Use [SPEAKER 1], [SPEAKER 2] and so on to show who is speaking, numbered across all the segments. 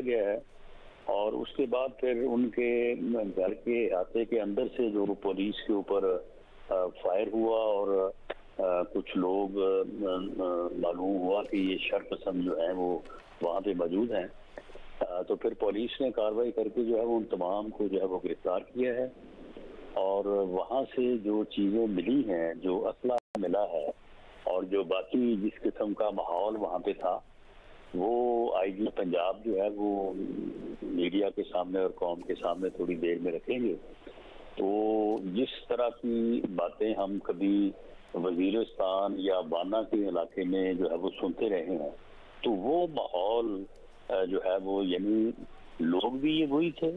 [SPEAKER 1] गया है। और उसके बाद फिर उनके घर के अहाते के अंदर से जो पुलिस के ऊपर फायर हुआ और कुछ लोग मालूम हुआ कि ये शरपसंद जो है वो वहाँ पे मौजूद हैं। तो फिर पुलिस ने कार्रवाई करके जो है वो उन तमाम को जो है वो गिरफ्तार किया है। और वहाँ से जो चीज़ें मिली हैं, जो असला मिला है और जो बाकी जिस किस्म का माहौल वहाँ पे था, वो आईजी पंजाब जो है वो मीडिया के सामने और कौम के सामने थोड़ी देर में रखेंगे। तो जिस तरह की बातें हम कभी वजीरिस्तान या बाना के इलाके में जो है वो सुनते रहे हैं, तो वो माहौल जो है वो, यानी लोग भी ये वही थे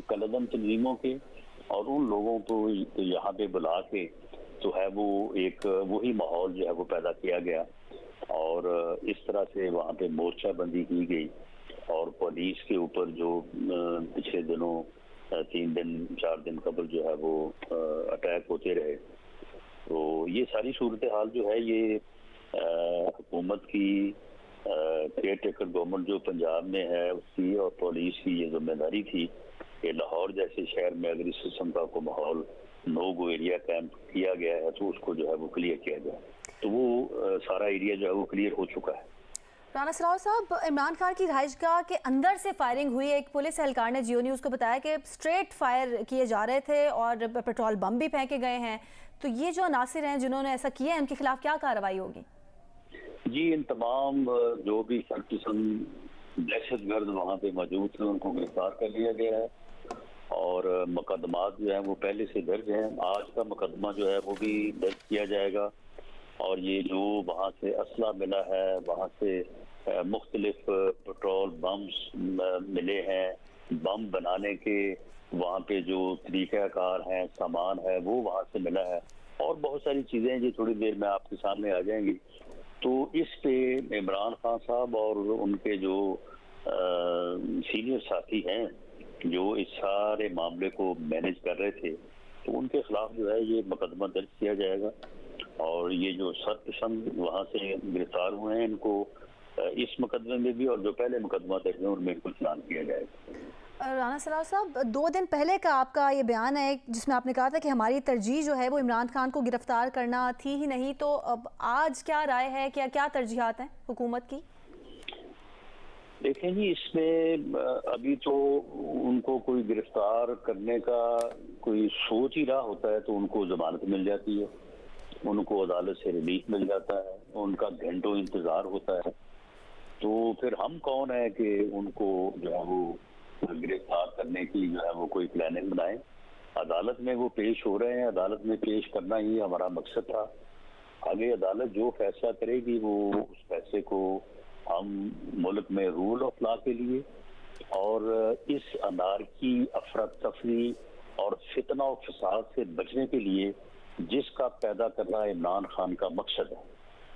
[SPEAKER 1] कलदम तंजीमों के, और उन लोगों को तो यहाँ पे बुला के तो है वो एक वही माहौल जो है वो पैदा किया गया। और इस तरह से वहाँ पे मोर्चाबंदी की गई और पुलिस के ऊपर जो पिछले दिनों 3 दिन 4 दिन कबल जो है वो अटैक होते रहे। तो ये सारी सूरत हाल जो है ये हुकूमत की केयर टेकर गवर्नमेंट जो पंजाब में है उसकी और पुलिस की ये जिम्मेदारी थी कि लाहौर जैसे शहर में अगर इस किस्म का को माहौल नो गो एरिया कैंप किया गया है तो उसको जो है वो क्लियर किया गया। तो वो सारा एरिया जो है वो क्लियर हो चुका है।
[SPEAKER 2] राना सलाउद्दीन साहब, इमरान खान की रिहाइशगाह के अंदर से फायरिंग हुई। एक पुलिस एहलकार ने जियो न्यूज़ को बताया कि स्ट्रेट फायर किए जा रहे थे और पेट्रोल बम भी फेंके गए हैं। तो ये जो अनासिर हैं जिन्होंने ऐसा किया है, उनके खिलाफ क्या कार्रवाई होगी?
[SPEAKER 1] जी, इन तमाम जो भी दहशतगर्द वहाँ पे मौजूद थे उनको गिरफ्तार कर लिया गया है और मुकदमात जो है वो पहले से दर्ज हैं। आज का मुकदमा जो है वो भी दर्ज किया जाएगा। और ये जो वहाँ से असला मिला है, वहाँ से मुख्तलिफ पेट्रोल बम्स मिले हैं, बम बनाने के वहाँ पे जो तरीक़ाकार हैं, सामान है, वो वहाँ से मिला है और बहुत सारी चीज़ें जो थोड़ी देर में आपके सामने आ जाएंगी। तो इस पे इमरान खान साहब और उनके जो सीनियर साथी हैं जो इस सारे मामले को मैनेज कर रहे थे, तो उनके खिलाफ जो है ये मुकदमा दर्ज किया जाएगा। और ये जो शरपसंद वहाँ से गिरफ्तार हुए हैं इनको इस मुकदमे में भी और जो पहले मुकदमा दर्ज है उनमें इनको चालान किया जाएगा।
[SPEAKER 2] राना सलाउद्दीन साहब, 2 दिन पहले का आपका ये बयान है जिसमें आपने कहा था कि हमारी तरजीह जो है वो इमरान खान को गिरफ्तार करना थी ही नहीं। तो अब आज क्या राय है, क्या क्या तरजीहात हैं हुकूमत की?
[SPEAKER 1] देखें जी, इसमें अभी तो उनको कोई गिरफ्तार करने का कोई सोच ही रहा होता है तो उनको जमानत मिल जाती है, उनको अदालत से रिलीफ मिल जाता है, उनका घंटों इंतजार होता है। तो फिर हम कौन है कि उनको जो है वो गिरफ्तार करने की जो है वो कोई प्लानिंग बनाए। अदालत में वो पेश हो रहे हैं, अदालत में पेश करना ही हमारा मकसद था। आगे अदालत जो फैसला करेगी वो उस फैसले को हम मुल्क में रूल ऑफ लॉ के लिए और इस अनारकी, अफरा तफरी और फितना और फसाद से बचने के लिए जिसका पैदा करना इमरान खान का मकसद है,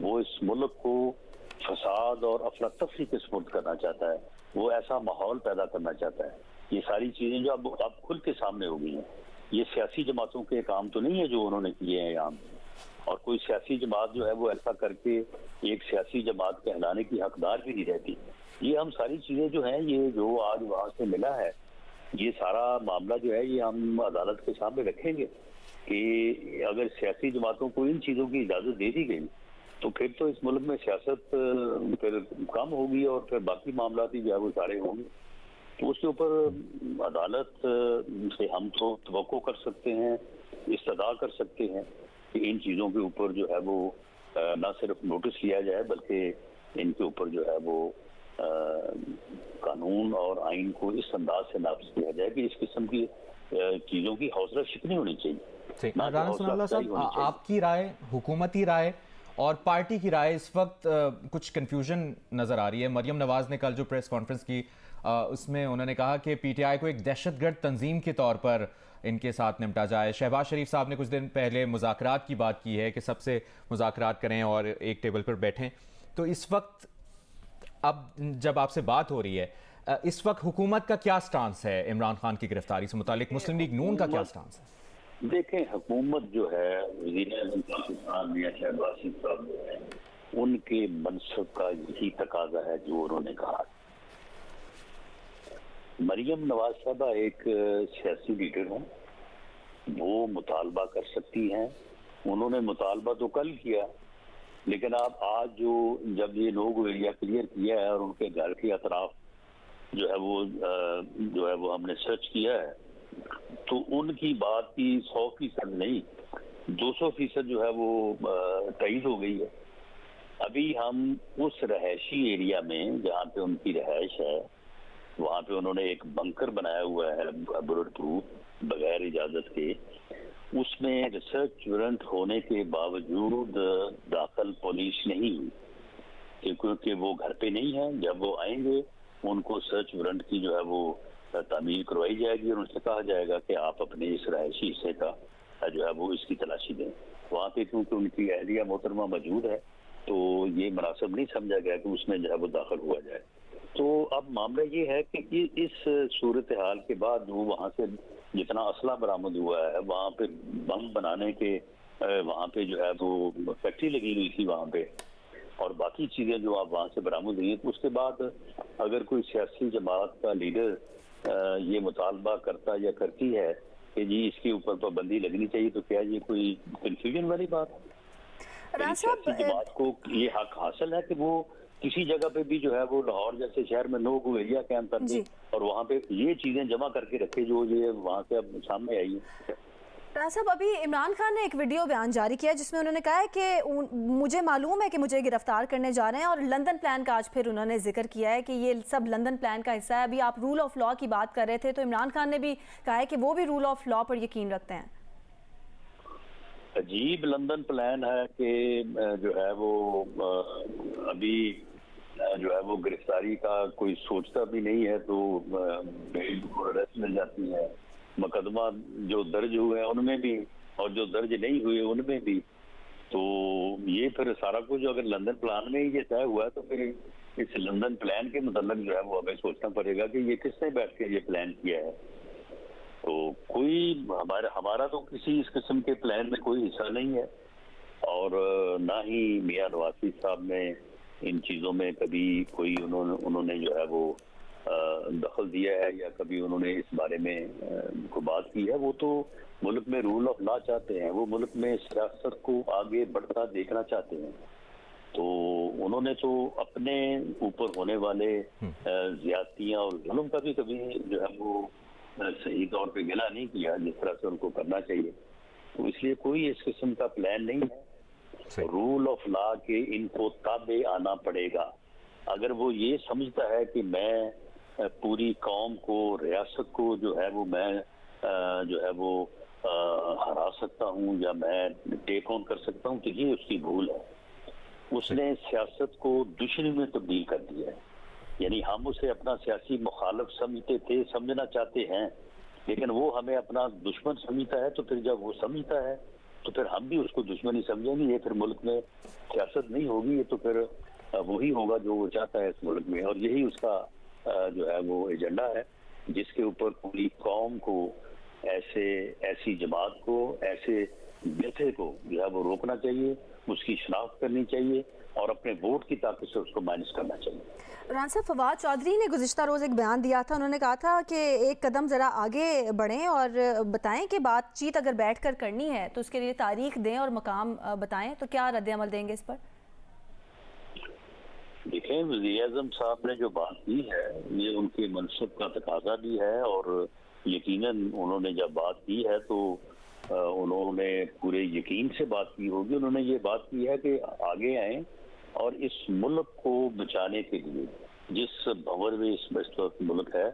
[SPEAKER 1] वो इस मुल्क को फसाद और अफरा तफरी के सुपुर्द करना चाहता है, वो ऐसा माहौल पैदा करना चाहता है। ये सारी चीजें जो अब खुल के सामने हो गई हैं, ये सियासी जमातों के काम तो नहीं है जो उन्होंने किए हैं यहाँ। और कोई सियासी जमात जो है वो ऐसा करके एक सियासी जमात कहलाने की हकदार भी नहीं रहती। ये हम सारी चीजें जो हैं, ये जो आज वहाँ से मिला है, ये सारा मामला जो है ये हम अदालत के सामने रखेंगे कि अगर सियासी जमातों को इन चीज़ों की इजाज़त दे दी गई तो फिर तो इस मुल्क में सियासत फिर कम होगी और फिर बाकी मामला भी जो है वो सारे होंगे। तो उसके ऊपर अदालत से हम तो तवक्को कर सकते हैं, इस्तदा कर सकते हैं कि इन चीज़ों के ऊपर जो है वो न सिर्फ नोटिस लिया जाए बल्कि इनके ऊपर जो है वो कानून और आइन को इस अंदाज से नाफिज किया जाए कि इस किस्म की चीज़ों की हौसला शिकनी होनी चाहिए।
[SPEAKER 3] राना सलाउद्दीन साहब, आपकी राय, हुकूमती राय और पार्टी की राय, इस वक्त कुछ कन्फ्यूजन नज़र आ रही है। मरियम नवाज़ ने कल जो प्रेस कॉन्फ्रेंस की उसमें उन्होंने कहा कि पीटीआई को एक दहशतगर्द तंजीम के तौर पर इनके साथ निपटा जाए। शहबाज शरीफ साहब ने कुछ दिन पहले मुज़ाकरात की बात की है कि सबसे मुज़ाकरात करें और एक टेबल पर बैठें। तो इस वक्त अब जब आपसे बात हो रही है, इस वक्त हुकूमत का क्या स्टांस है इमरान खान की गिरफ्तारी से मुतालिक? मुस्लिम लीग नून का क्या स्टांस है?
[SPEAKER 1] देखें, हुकूमत जो है वज़ीर-ए-आज़म पाकिस्तान मियां शहबाज शरीफ साहब जो है उनके मनसब का यही तकाजा है जो उन्होंने कहा। मरियम नवाज साहबा एक सियासी लीडर हैं, वो मुतालबा कर सकती हैं। उन्होंने मुतालबा तो कल किया, लेकिन आप आज जब ये लोग एरिया क्लियर किया है और उनके घर के अतराफ जो है वो हमने सर्च किया है, तो उनकी बात की 100% नहीं 200% जो है वो तईद हो गई है। अभी हम उस रहायशी एरिया में जहाँ पे उनकी रहायश है, वहाँ पे उन्होंने एक बंकर बनाया हुआ है बुलेट प्रूफ बगैर इजाजत के। उसमें रिसर्च वारंट होने के बावजूद दाखिल पुलिस नहीं हुई, क्योंकि वो घर पे नहीं है। जब वो आएंगे उनको सर्च वारंट की जो है वो तामील करवाई जाएगी और उनसे कहा जाएगा कि आप अपने इस रहायशी हिस्से का जो है वो इसकी तलाशी दें। वहाँ पे क्योंकि उनकी अहलिया मोहतरमा मौजूद है, तो ये मुनासिब नहीं समझा गया कि उसमें जो है वो दाखिल हुआ जाए। तो अब मामला ये है कि इस सूरत हाल के बाद वो वहाँ से जितना असला बरामद हुआ है, वहाँ पे बम बनाने के वहाँ पे जो है वो फैक्ट्री लगी हुई थी वहाँ पे, और बाकी चीज़ें जो आप वहाँ से बरामद हुई हैं, तो उसके बाद अगर कोई सियासी जमात का लीडर ये मुतालबा करता या करती है कि जी इसके ऊपर पाबंदी लगनी चाहिए, तो क्या ये कोई कंफ्यूजन वाली बात है? सियासी जमात को ये हक हासिल है कि वो किसी जगह पे भी जो है वो लाहौर जैसे शहर में लोग एरिया कैंप कर दे और वहाँ पे ये चीजें जमा करके रखे जो ये वहाँ से अब सामने आई है।
[SPEAKER 2] राना साहब, अभी इमरान खान ने एक वीडियो बयान जारी किया जिसमें उन्होंने कहा है कि मुझे मालूम है कि मुझे गिरफ्तार करने जा रहे हैं, और लंदन प्लान का आज फिर उन्होंने जिक्र किया है कि ये सब लंदन प्लान का हिस्सा है। अभी आप रूल ऑफ लॉ की बात कर रहे थे, तो इमरान खान ने भी कहा है कि वो भी रूल ऑफ लॉ पर यकीन रखते हैं।
[SPEAKER 1] अजीब लंदन प्लान है कि जो है वो अभी जो है वो गिरफ्तारी का कोई सोचता भी नहीं है, तो अरेस्ट मिल जाती है। मुकदमा जो दर्ज हुए हैं उनमें भी और जो दर्ज नहीं हुए उनमें भी, तो ये फिर सारा कुछ अगर लंदन प्लान में ही ये तय हुआ है, तो फिर इस लंदन प्लान के मतलब जो है वो हमें सोचना पड़ेगा कि ये किसने बैठ के ये प्लान किया है। तो कोई हमारा तो किसी इस किस्म के प्लान में कोई हिस्सा नहीं है, और ना ही मियां नवाज शरीफ साहब ने इन चीज़ों में कभी कोई उन्होंने जो है वो दखल दिया है या कभी उन्होंने इस बारे में कोई बात की है। वो तो मुल्क में रूल ऑफ लॉ चाहते हैं, वो मुल्क में सियासत को आगे बढ़ता देखना चाहते हैं। तो उन्होंने तो अपने ऊपर होने वाले ज्यादतियाँ और जुल्म का भी कभी जो है वो सही तौर पे गिला नहीं किया जिस तरह से उनको करना चाहिए। तो इसलिए कोई इस किस्म का प्लान नहीं है। रूल ऑफ लॉ के इनको ताबे आना पड़ेगा। अगर वो ये समझता है कि मैं पूरी कौम को, रियासत को जो है वो मैं जो है वो हरा सकता हूँ या मैं टेक ऑन कर सकता हूँ, तो ये उसकी भूल है। उसने सियासत को दुश्मनी में तब्दील कर दिया है। यानी हम उसे अपना सियासी मुखालिफ समझते थे, समझना चाहते हैं, लेकिन वो हमें अपना दुश्मन समझता है। तो फिर जब वो समझता है तो फिर हम भी उसको दुश्मन ही समझेंगे। ये फिर मुल्क में सियासत नहीं होगी, ये तो फिर वही होगा जो वो चाहता है इस मुल्क में, और यही उसका जो है वो एजेंडा है, जिसके ऊपर पूरी कौम को, ऐसी जमात को, ऐसे जथे को जो है वो रोकना चाहिए, उसकी शनाख्त करनी चाहिए और अपने वोट की ताकत से उसको माइनस करना चाहिए।
[SPEAKER 2] राना साहब, फवाद चौधरी ने गुज़िश्ता रोज़ एक बयान दिया था। उन्होंने कहा था कि एक कदम ज़रा आगे बढ़ें और बताएं कि बातचीत अगर बैठकर करनी है तो उसके लिए तारीख दें और मकाम बताएं। तो क्या रद्द-ए-अमल देंगे इस पर?
[SPEAKER 1] देखें, वज़ीर-ए-आज़म साहब ने जो बात की है ये उनके मनसब का तकाजा भी है, और यकीनन उन्होंने जब बात की है तो उन्होंने पूरे यकीन से बात की होगी। उन्होंने ये बात की है कि आगे आए और इस मुल्क को बचाने के लिए, जिस भंवर में इस वक्त मुल्क है,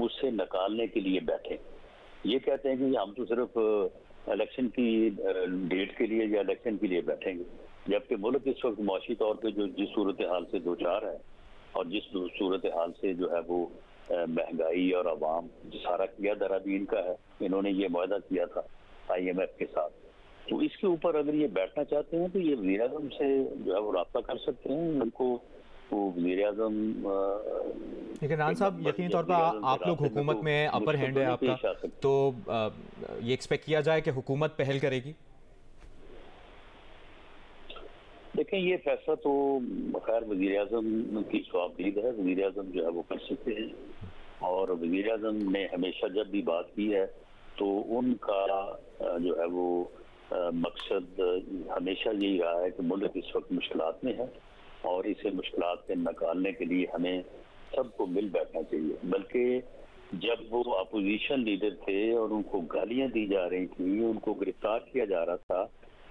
[SPEAKER 1] उससे निकालने के लिए बैठे। ये कहते हैं कि हम तो सिर्फ इलेक्शन की डेट के लिए या इलेक्शन के लिए बैठेंगे, जबकि मुल्क इस वक्त मुआशी तौर पे जो जिस सूरत हाल से दो चार है और जिस सूरत हाल से जो है वो महंगाई और आवाम सारा किया दरा भी इनका है। इन्होंने ये मुआहदा किया था IMF के साथ, तो इसके ऊपर अगर ये बैठना चाहते हैं तो ये वज़ीर-ए-आज़म से जो है वो रब्ता कर सकते हैं। उनको वो वज़ीर-ए-आज़म,
[SPEAKER 3] लेकिन राना साहब यकीनी तौर पर आप लोग हुकूमत में अपर हैंड है आपका, तो ये एक्सपेक्ट किया जाए कि हुकूमत पहल करेगी?
[SPEAKER 1] देखें, ये फैसला तो खैर वज़ीर-ए-आज़म की स्वाबदीद है, वज़ीर-ए-आज़म जो है वो कर सकते हैं। और और वज़ीर आज़म ने हमेशा जब भी बात की है तो उनका जो है वो मकसद हमेशा यही रहा है कि मुल्क इस वक्त मुश्किलात में है और इसे मुश्किलात से निकालने के लिए हमें सबको मिल बैठना चाहिए। बल्कि जब वो अपोजिशन लीडर थे और उनको गालियां दी जा रही थी, उनको गिरफ्तार किया जा रहा था,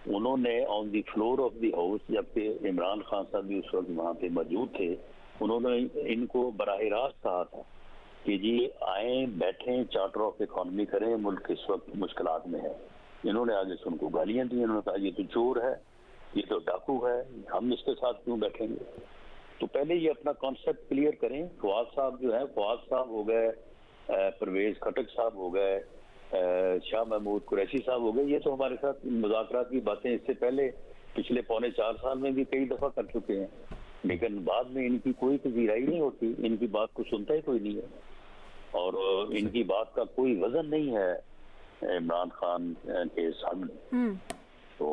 [SPEAKER 1] उन्होंने on the floor of the house, जबकि इमरान खान साहब भी उस वक्त वहाँ पे मौजूद थे, उन्होंने इनको बराह रास्त कहा था कि जी आए बैठें, चार्टर ऑफ इकॉनमी करें, मुल्क इस वक्त मुश्किलात में है। इन्होंने आगे से उनको गालियां दी, उन्होंने कहा ये तो चोर है, ये तो डाकू है, हम इसके साथ क्यों बैठेंगे। तो पहले ये अपना कॉन्सेप्ट क्लियर करें। फवाद साहब जो है, फवाद साहब हो गए, परवेज खटक साहब हो गए, शाह महमूद कुरैशी साहब हो गए, ये तो हमारे साथ मुज़ाकरात की बातें इससे पहले पिछले 4.25 साल में भी कई दफ़ा कर चुके हैं, लेकिन बाद में इनकी कोई पजीराई नहीं होती, इनकी बात को सुनता ही कोई नहीं है और इनकी बात का कोई वजन नहीं है इमरान खान के सामने। तो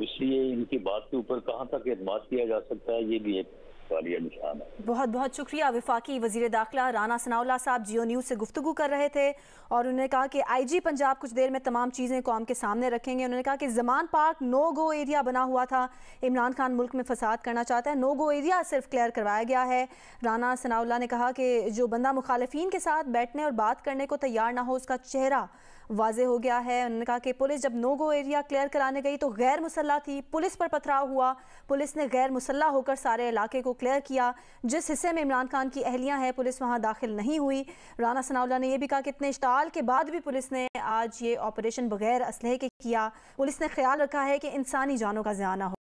[SPEAKER 1] इसलिए इनकी बात के ऊपर कहाँ तक एतमाद किया जा सकता है, ये भी एक वालिया निशान है।
[SPEAKER 2] बहुत बहुत शुक्रिया। वफाकी वज़ीर दाखिला राना सनाउल्लाह साहब जियो न्यूज़ से गुफ्तगू कर रहे थे और उन्होंने कहा कि IG पंजाब कुछ देर में तमाम चीज़ें कौम के सामने रखेंगे। उन्होंने कहा कि ज़मान पार्क नो गो एरिया बना हुआ था, इमरान खान मुल्क में फसाद करना चाहता है, नो गो एरिया सिर्फ क्लियर करवाया गया है। राना सनाउल्लाह ने कहा कि जो बंदा मुखालिफिन के साथ बैठने और बात करने को तैयार ना हो, उसका चेहरा वाजे हो गया है। उन्होंने कहा कि पुलिस जब नो गो एरिया क्लियर कराने गई तो गैर मुसल्ला थी, पुलिस पर पथराव हुआ, पुलिस ने गैर मुसल्ला होकर सारे इलाके को क्लियर किया। जिस हिस्से में इमरान खान की अहलियां हैं, पुलिस वहां दाखिल नहीं हुई। राना सनाउल्लाह ने यह भी कहा कि इतने इश्ताल के बाद भी पुलिस ने आज ये ऑपरेशन बगैर असलहे के किया। पुलिस ने ख्याल रखा है कि इंसानी जानों का ज़िया ना हो।